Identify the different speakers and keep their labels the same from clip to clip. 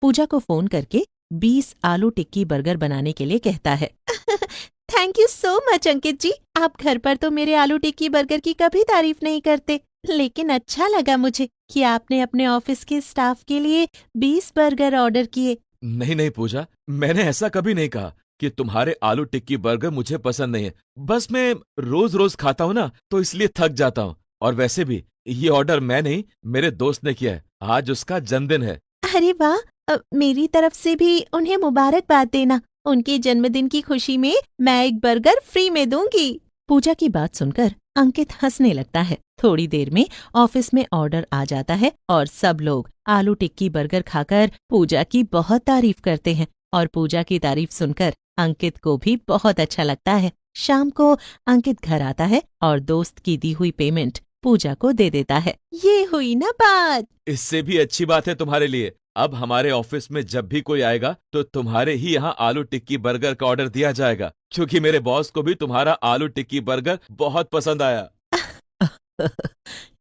Speaker 1: पूजा को फोन करके 20 आलू टिक्की बर्गर बनाने के लिए कहता है। थैंक यू सो मच अंकित जी, आप घर पर तो मेरे आलू टिक्की बर्गर की कभी तारीफ नहीं करते, लेकिन अच्छा लगा मुझे कि आपने अपने ऑफिस के स्टाफ के लिए 20 बर्गर ऑर्डर किए।
Speaker 2: नहीं नहीं पूजा, मैंने ऐसा कभी नहीं कहा कि तुम्हारे आलू टिक्की बर्गर मुझे पसंद नहीं है। बस मैं रोज रोज खाता हूँ ना, तो इसलिए थक जाता हूँ। और वैसे भी ये ऑर्डर मैं नहीं, मेरे दोस्त ने किया है। आज उसका जन्मदिन है।
Speaker 1: अरे वाह, मेरी तरफ से भी उन्हें मुबारकबाद देना। उनके जन्मदिन की खुशी में मैं एक बर्गर फ्री में दूंगी। पूजा की बात सुनकर अंकित हंसने लगता है। थोड़ी देर में ऑफिस में ऑर्डर आ जाता है और सब लोग आलू टिक्की बर्गर खाकर पूजा की बहुत तारीफ करते हैं। और पूजा की तारीफ सुनकर अंकित को भी बहुत अच्छा लगता है। शाम को अंकित घर आता है और दोस्त की दी हुई पेमेंट पूजा को दे देता है। ये हुई ना बात।
Speaker 2: इससे भी अच्छी बात है तुम्हारे लिए, अब हमारे ऑफिस में जब भी कोई आएगा तो तुम्हारे ही यहाँ आलू टिक्की बर्गर का ऑर्डर दिया जाएगा, क्योंकि मेरे बॉस को भी तुम्हारा आलू टिक्की बर्गर बहुत पसंद आया।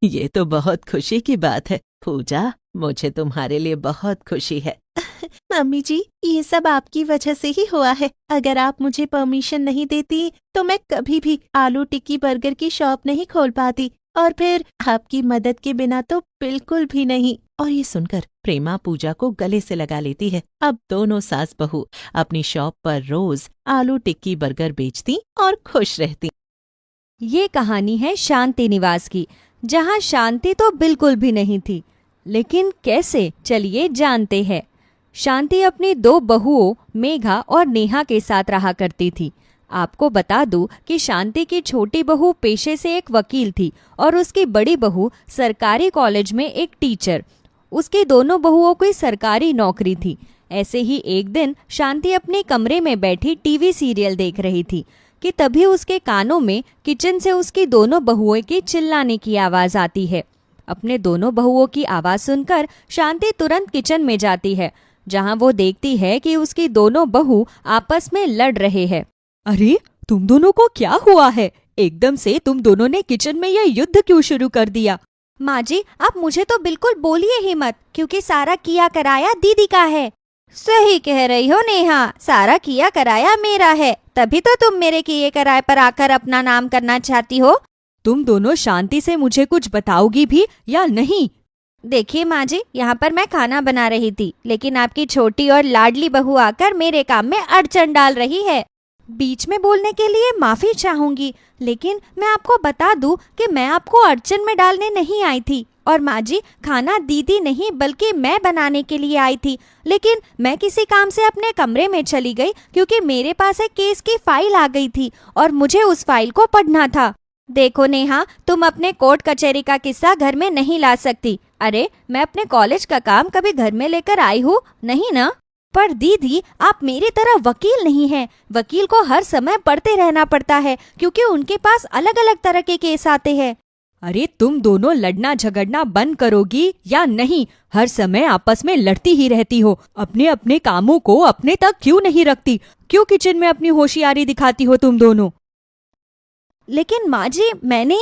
Speaker 1: ये तो बहुत खुशी की बात है पूजा, मुझे तुम्हारे लिए बहुत खुशी है। मम्मी जी, ये सब आपकी वजह से ही हुआ है। अगर आप मुझे परमिशन नहीं देती तो मैं कभी भी आलू टिक्की बर्गर की शॉप नहीं खोल पाती, और फिर आपकी मदद के बिना तो बिल्कुल भी नहीं। और ये सुनकर प्रेमा पूजा को गले से लगा लेती है। अब दोनों सास बहू अपनी शॉप पर रोज आलू टिक्की बर्गर बेचती और खुश रहती।
Speaker 3: ये कहानी है शांति निवास की, जहाँ शांति तो बिल्कुल भी नहीं थी। लेकिन कैसे, चलिए जानते हैं। शांति अपनी 2 बहुओं मेघा और नेहा के साथ रहा करती थी। आपको बता दूं कि शांति की छोटी बहू पेशे से एक वकील थी और उसकी बड़ी बहू सरकारी कॉलेज में एक टीचर। उसकी दोनों बहुओं की सरकारी नौकरी थी। ऐसे ही एक दिन शांति अपने कमरे में बैठी टीवी सीरियल देख रही थी कि तभी उसके कानों में किचन से उसकी दोनों बहुओं की चिल्लाने की आवाज आती है। अपने दोनों बहुओं की आवाज सुनकर शांति तुरंत किचन में जाती है, जहां वो देखती है कि उसकी दोनों बहू आपस में लड़ रहे हैं। अरे, तुम दोनों को क्या हुआ है? एकदम से तुम दोनों ने किचन में यह युद्ध क्यों शुरू कर दिया?
Speaker 4: माँ जी, आप मुझे तो बिल्कुल बोलिए ही मत, क्योंकि सारा किया कराया दीदी का है। सही कह रही हो नेहा, सारा किया कराया मेरा है, तभी तो तुम मेरे किए कराए पर आकर अपना नाम करना चाहती हो।
Speaker 3: तुम दोनों शांति से मुझे कुछ बताओगी भी या नहीं?
Speaker 4: देखिए माँ जी, यहाँ पर मैं खाना बना रही थी, लेकिन आपकी छोटी और लाडली बहू आकर मेरे काम में अड़चन डाल रही है। बीच में बोलने के लिए माफी चाहूंगी, लेकिन मैं आपको बता दूं कि मैं आपको अड़चन में डालने नहीं आई थी। और माँ जी, खाना दीदी नहीं बल्कि मैं बनाने के लिए आई थी, लेकिन मैं किसी काम से अपने कमरे में चली गई क्योंकि मेरे पास एक केस की फाइल आ गई थी और मुझे उस फाइल को पढ़ना था। देखो नेहा, तुम अपने कोर्ट कचहरी का किस्सा घर में नहीं ला सकती। अरे, मैं अपने कॉलेज का काम कभी घर में लेकर आई हूँ नहीं ना? पर दीदी, आप मेरी तरह वकील नहीं हैं। वकील को हर समय पढ़ते रहना पड़ता है क्योंकि उनके पास अलग अलग तरह के केस आते हैं।
Speaker 3: अरे, तुम दोनों लड़ना झगड़ना बंद करोगी या नहीं? हर समय आपस में लड़ती ही रहती हो। अपने अपने कामों को अपने तक क्यों नहीं रखती? क्यों किचन में अपनी होशियारी दिखाती हो तुम दोनों?
Speaker 4: लेकिन माँ जी, मैंने...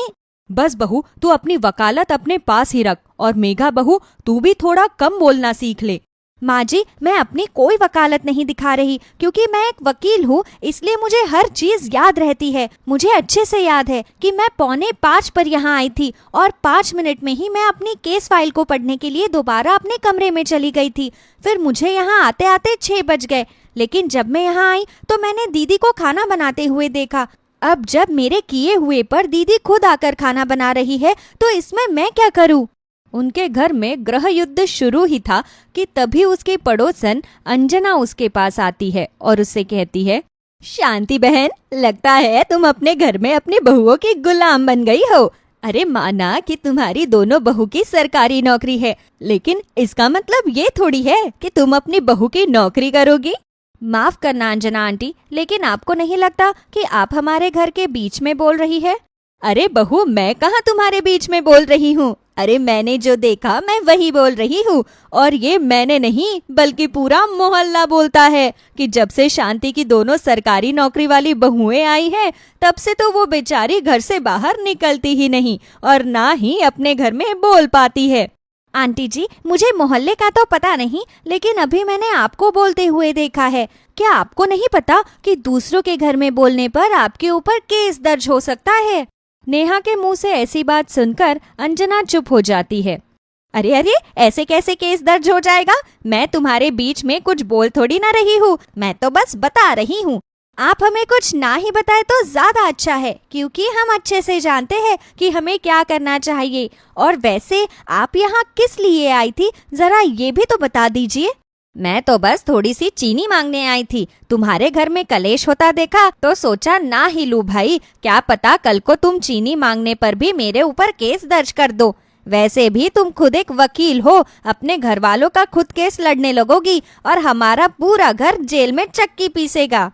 Speaker 3: बस बहू, तू अपनी वकालत अपने पास ही रख, और मेघा बहू, तू भी थोड़ा कम बोलना सीख ले।
Speaker 4: माँ जी, मैं अपनी कोई वकालत नहीं दिखा रही, क्योंकि मैं एक वकील हूँ, इसलिए मुझे हर चीज याद रहती है। मुझे अच्छे से याद है कि मैं 4:45 पर यहाँ आई थी और 5 मिनट में ही मैं अपनी केस फाइल को पढ़ने के लिए दोबारा अपने कमरे में चली गई थी। फिर मुझे यहाँ आते आते 6 बज गए, लेकिन जब मैं यहाँ आई तो मैंने दीदी को खाना बनाते हुए देखा। अब जब मेरे किए हुए पर दीदी खुद आकर खाना बना रही है तो इसमें मैं क्या करूँ?
Speaker 3: उनके घर में गृह युद्ध शुरू ही था कि तभी उसकी पड़ोसन अंजना उसके पास आती है और उससे कहती है,
Speaker 4: शांति बहन, लगता है तुम अपने घर में अपनी बहुओं की गुलाम बन गई हो। अरे माना कि तुम्हारी दोनों बहू की सरकारी नौकरी है, लेकिन इसका मतलब ये थोड़ी है कि तुम अपनी बहू की नौकरी करोगी। माफ करना अंजना आंटी, लेकिन आपको नहीं लगता कि आप हमारे घर के बीच में बोल रही है?
Speaker 3: अरे बहू, मैं कहाँ तुम्हारे बीच में बोल रही हूँ?
Speaker 4: अरे, मैंने जो देखा मैं वही बोल रही हूँ।
Speaker 3: और ये मैंने नहीं बल्कि पूरा मोहल्ला बोलता है कि जब से शांति की दोनों सरकारी नौकरी वाली बहुएं आई हैं, तब से तो वो बेचारी घर से बाहर निकलती ही नहीं और ना ही अपने घर में बोल पाती है।
Speaker 4: आंटी जी, मुझे मोहल्ले का तो पता नहीं, लेकिन अभी मैंने आपको बोलते हुए देखा है। क्या आपको नहीं पता कि दूसरों के घर में बोलने पर आपके ऊपर केस दर्ज हो सकता है?
Speaker 3: नेहा के मुंह से ऐसी बात सुनकर अंजना चुप हो जाती है।
Speaker 4: अरे अरे, ऐसे कैसे केस दर्ज हो जाएगा? मैं तुम्हारे बीच में कुछ बोल थोड़ी ना रही हूँ, मैं तो बस बता रही हूँ। आप हमें कुछ ना ही बताए तो ज्यादा अच्छा है, क्योंकि हम अच्छे से जानते हैं कि हमें क्या करना चाहिए। और वैसे आप यहाँ किस लिए आई थी, जरा ये भी तो बता दीजिए। मैं तो बस थोड़ी सी चीनी मांगने आई थी। तुम्हारे घर में कलेश होता देखा तो सोचा ना ही लूं भाई, क्या पता कल को तुम चीनी मांगने पर भी मेरे ऊपर केस दर्ज कर दो। वैसे भी तुम खुद एक वकील हो, अपने घर वालों का खुद केस लड़ने लगोगी और हमारा पूरा घर जेल में चक्की पीसेगा।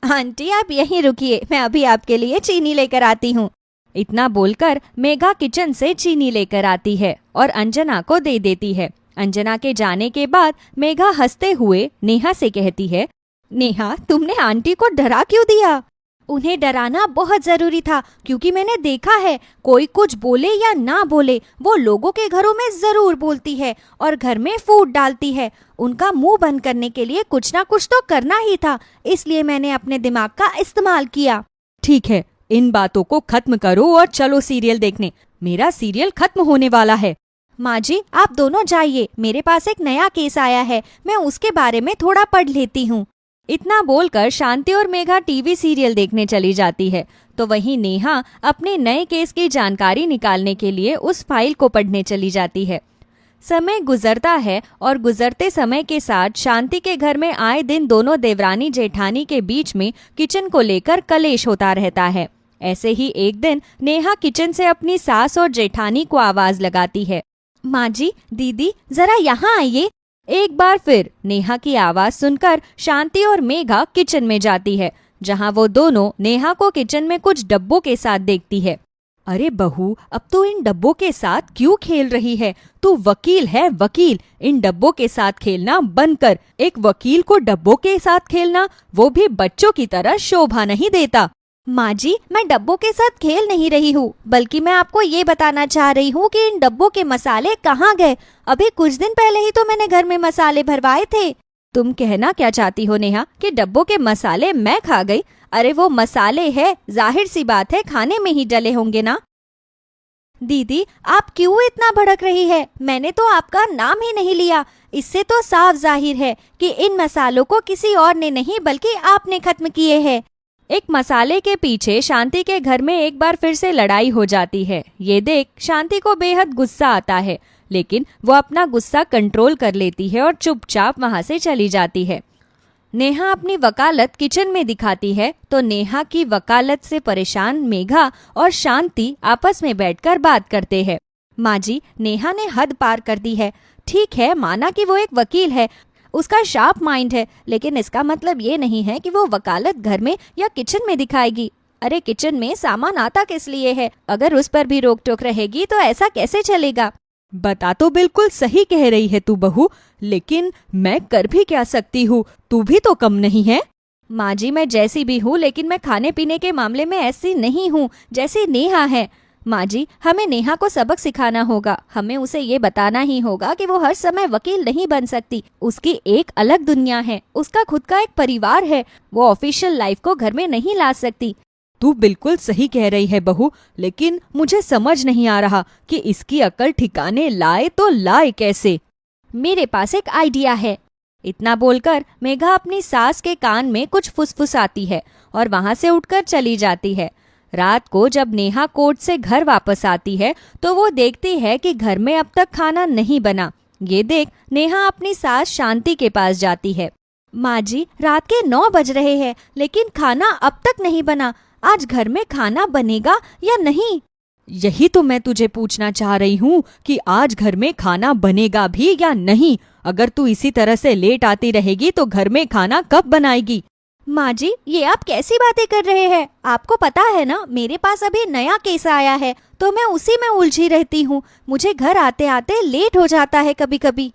Speaker 4: आंटी आप यहीं रुकिए, मैं अभी आपके लिए चीनी लेकर आती हूँ।
Speaker 3: इतना बोलकर मेघा किचन से चीनी लेकर आती है और अंजना को दे देती है। अंजना के जाने के बाद मेघा हंसते हुए नेहा से कहती है,
Speaker 4: नेहा, तुमने आंटी को डरा क्यों दिया? उन्हें डराना बहुत जरूरी था, क्योंकि मैंने देखा है कोई कुछ बोले या ना बोले वो लोगों के घरों में जरूर बोलती है और घर में फूट डालती है। उनका मुंह बंद करने के लिए कुछ ना कुछ तो करना ही था, इसलिए मैंने अपने दिमाग का इस्तेमाल किया।
Speaker 3: ठीक है, इन बातों को खत्म करो और चलो सीरियल देखने। मेरा सीरियल खत्म होने वाला है।
Speaker 4: माँ जी, आप दोनों जाइए, मेरे पास एक नया केस आया है, मैं उसके बारे में थोड़ा पढ़ लेती हूँ।
Speaker 3: इतना बोलकर शांति और मेघा टीवी सीरियल देखने चली जाती है, तो वहीं नेहा अपने नए केस की जानकारी निकालने के लिए उस फाइल को पढ़ने चली जाती है। समय गुजरता है और गुजरते समय के साथ शांति के घर में आए दिन दोनों देवरानी जेठानी के बीच में किचन को लेकर कलेश होता रहता है। ऐसे ही एक दिन नेहा किचन से अपनी सास और जेठानी को आवाज लगाती है,
Speaker 4: माँ जी, दीदी, जरा यहाँ आइए।
Speaker 3: एक बार फिर नेहा की आवाज सुनकर शांति और मेघा किचन में जाती है, जहां वो दोनों नेहा को किचन में कुछ डब्बों के साथ देखती है। अरे बहू, अब तो इन डब्बों के साथ क्यों खेल रही है? तू वकील है, वकील। इन डब्बों के साथ खेलना बंद कर। एक वकील को डब्बों के साथ खेलना, वो भी बच्चों की तरह, शोभा नहीं देता।
Speaker 4: माँ जी, मैं डब्बों के साथ खेल नहीं रही हूँ, बल्कि मैं आपको ये बताना चाह रही हूँ कि इन डब्बों के मसाले कहाँ गए। अभी कुछ दिन पहले ही तो मैंने घर में मसाले भरवाए थे।
Speaker 3: तुम कहना क्या चाहती हो नेहा कि डब्बों के मसाले मैं खा गई?
Speaker 4: अरे वो मसाले है, जाहिर सी बात है खाने में ही डले होंगे ना। दीदी, आप क्यों इतना भड़क रही है? मैंने तो आपका नाम ही नहीं लिया। इससे तो साफ जाहिर है कि इन मसालों को किसी और ने नहीं बल्कि आपने खत्म किए हैं।
Speaker 3: एक मसाले के पीछे शांति के घर में एक बार फिर से लड़ाई हो जाती है। ये देख शांति को बेहद गुस्सा आता है, लेकिन वो अपना गुस्सा कंट्रोल कर लेती है और चुपचाप वहां से चली जाती है। नेहा अपनी वकालत किचन में दिखाती है, तो नेहा की वकालत से परेशान मेघा और शांति आपस में बैठकर बात करते हैं।
Speaker 4: माँ जी, नेहा ने हद पार कर दी है। ठीक है, माना कि वो एक वकील है, उसका शार्प माइंड है, लेकिन इसका मतलब ये नहीं है कि वो वकालत घर में या किचन में दिखाएगी। अरे किचन में सामान आता किस लिए है? अगर उस पर भी रोक टोक रहेगी तो ऐसा कैसे चलेगा?
Speaker 3: बता तो बिल्कुल सही कह रही है तू बहू, लेकिन मैं कर भी क्या सकती हूँ? तू भी तो कम नहीं है।
Speaker 4: माँ जी, मैं जैसी भी हूँ, लेकिन मैं खाने पीने के मामले में ऐसी नहीं हूँ जैसी नेहा है। माँ जी, हमें नेहा को सबक सिखाना होगा। हमें उसे ये बताना ही होगा कि वो हर समय वकील नहीं बन सकती। उसकी एक अलग दुनिया है, उसका खुद का एक परिवार है। वो ऑफिशियल लाइफ को घर में नहीं ला सकती।
Speaker 3: तू बिल्कुल सही कह रही है बहू, लेकिन मुझे समझ नहीं आ रहा कि इसकी अकल ठिकाने लाए तो लाए कैसे।
Speaker 4: मेरे पास एक आइडिया है।
Speaker 3: इतना बोलकर मेघा अपनी सास के कान में कुछ फुसफुसाती है और वहां से उठकर चली जाती है। रात को जब नेहा कोर्ट से घर वापस आती है तो वो देखती है कि घर में अब तक खाना नहीं बना। ये देख नेहा अपनी सास शांति के पास जाती है।
Speaker 4: माँ जी, रात के 9 बज रहे हैं, लेकिन खाना अब तक नहीं बना। आज घर में खाना बनेगा या नहीं?
Speaker 3: यही तो मैं तुझे पूछना चाह रही हूँ कि आज घर में खाना बनेगा भी या नहीं। अगर तू इसी तरह से लेट आती रहेगी तो घर में खाना कब बनाएगी?
Speaker 4: माँ जी, ये आप कैसी बातें कर रहे हैं? आपको पता है ना, मेरे पास अभी नया केस आया है, तो मैं उसी में उलझी रहती हूँ। मुझे घर आते आते लेट हो जाता है कभी कभी।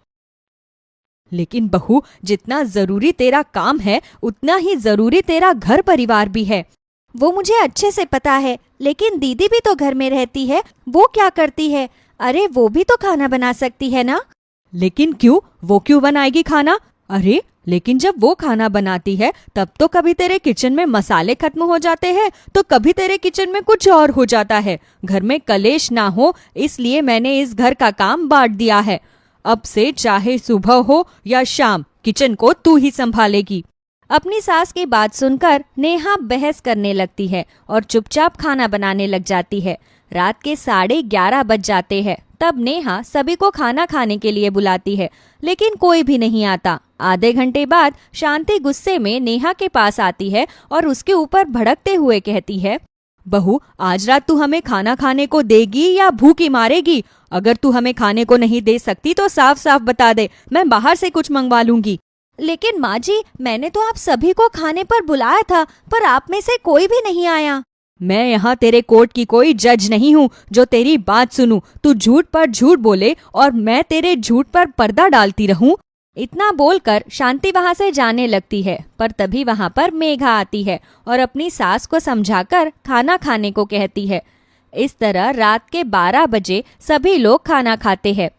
Speaker 3: लेकिन बहू, जितना जरूरी तेरा काम है उतना ही जरूरी तेरा घर परिवार भी है।
Speaker 4: वो मुझे अच्छे से पता है, लेकिन दीदी भी तो घर में रहती है। वो क्या करती है? अरे वो भी तो खाना बना सकती है ना।
Speaker 3: लेकिन क्यों? वो क्यों बनाएगी खाना? अरे लेकिन जब वो खाना बनाती है तब तो कभी तेरे किचन में मसाले खत्म हो जाते हैं तो कभी तेरे किचन में कुछ और हो जाता है। घर में कलेश ना हो इसलिए मैंने इस घर का काम बांट दिया है। अब से चाहे सुबह हो या शाम किचन को तू ही संभालेगी।
Speaker 4: अपनी सास की बात सुनकर नेहा बहस करने लगती है और चुपचाप खाना बनाने लग जाती है। रात के 11:30 बज जाते हैं। तब नेहा सभी को खाना खाने के लिए बुलाती है, लेकिन कोई भी नहीं आता। आधे घंटे बाद शांति गुस्से में नेहा के पास आती है और उसके ऊपर भड़कते हुए कहती है,
Speaker 3: बहू, आज रात तू हमें खाना खाने को देगी या भूखी मारेगी? अगर तू हमें खाने को नहीं दे सकती तो साफ साफ बता दे, मैं बाहर से कुछ मंगवा लूंगी।
Speaker 4: लेकिन माँ जी, मैंने तो आप सभी को खाने पर बुलाया था, पर आप में से कोई भी नहीं आया।
Speaker 3: मैं यहाँ तेरे कोर्ट की कोई जज नहीं हूँ जो तेरी बात सुनूं। तू झूठ पर झूठ बोले और मैं तेरे झूठ पर पर्दा डालती रहूं।
Speaker 4: इतना बोलकर शांति वहां से जाने लगती है, पर तभी वहां पर मेघा आती है और अपनी सास को समझाकर खाना खाने को कहती है। इस तरह रात के 12 बजे सभी लोग खाना खाते हैं।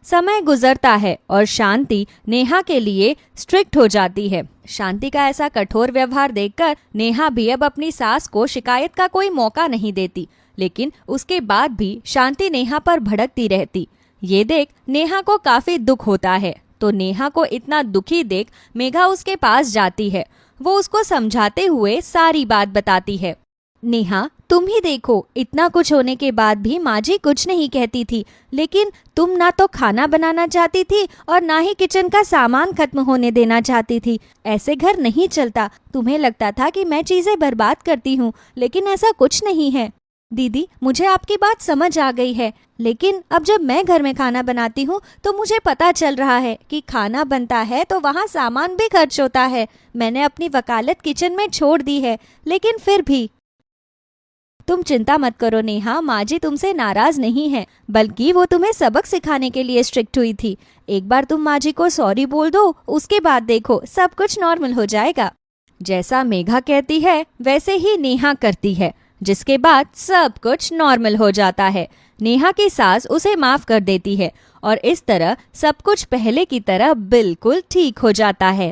Speaker 4: समय गुजरता है और शांति नेहा के लिए स्ट्रिक्ट हो जाती है। शांति का ऐसा कठोर व्यवहार देखकर नेहा भी अब अपनी सास को शिकायत का कोई मौका नहीं देती, लेकिन उसके बाद भी शांति नेहा पर भड़कती रहती। ये देख नेहा को काफी दुख होता है, तो नेहा को इतना दुखी देख मेघा उसके पास जाती है। वो उसको समझाते हुए सारी बात बताती है। नेहा, तुम ही देखो, इतना कुछ होने के बाद भी माँ जी कुछ नहीं कहती थी, लेकिन तुम ना तो खाना बनाना चाहती थी और ना ही किचन का सामान खत्म होने देना चाहती थी। ऐसे घर नहीं चलता। तुम्हें लगता था कि मैं चीजें बर्बाद करती हूँ, लेकिन ऐसा कुछ नहीं है। दीदी, मुझे आपकी बात समझ आ गई है, लेकिन अब जब मैं घर में खाना बनाती हूँ तो मुझे पता चल रहा है कि खाना बनता है तो वहाँ सामान भी खर्च होता है। मैंने अपनी वकालत किचन में छोड़ दी है, लेकिन फिर भी तुम चिंता मत करो नेहा, माँ जी तुमसे नाराज नहीं है, बल्कि वो तुम्हें सबक सिखाने के लिए स्ट्रिक्ट हुई थी। एक बार तुम माँ जी को सॉरी बोल दो, उसके बाद देखो सब कुछ नॉर्मल हो जाएगा।
Speaker 3: जैसा मेघा कहती है वैसे ही नेहा करती है, जिसके बाद सब कुछ नॉर्मल हो जाता है। नेहा की सास उसे माफ कर देती है और इस तरह सब कुछ पहले की तरह बिल्कुल ठीक हो जाता है।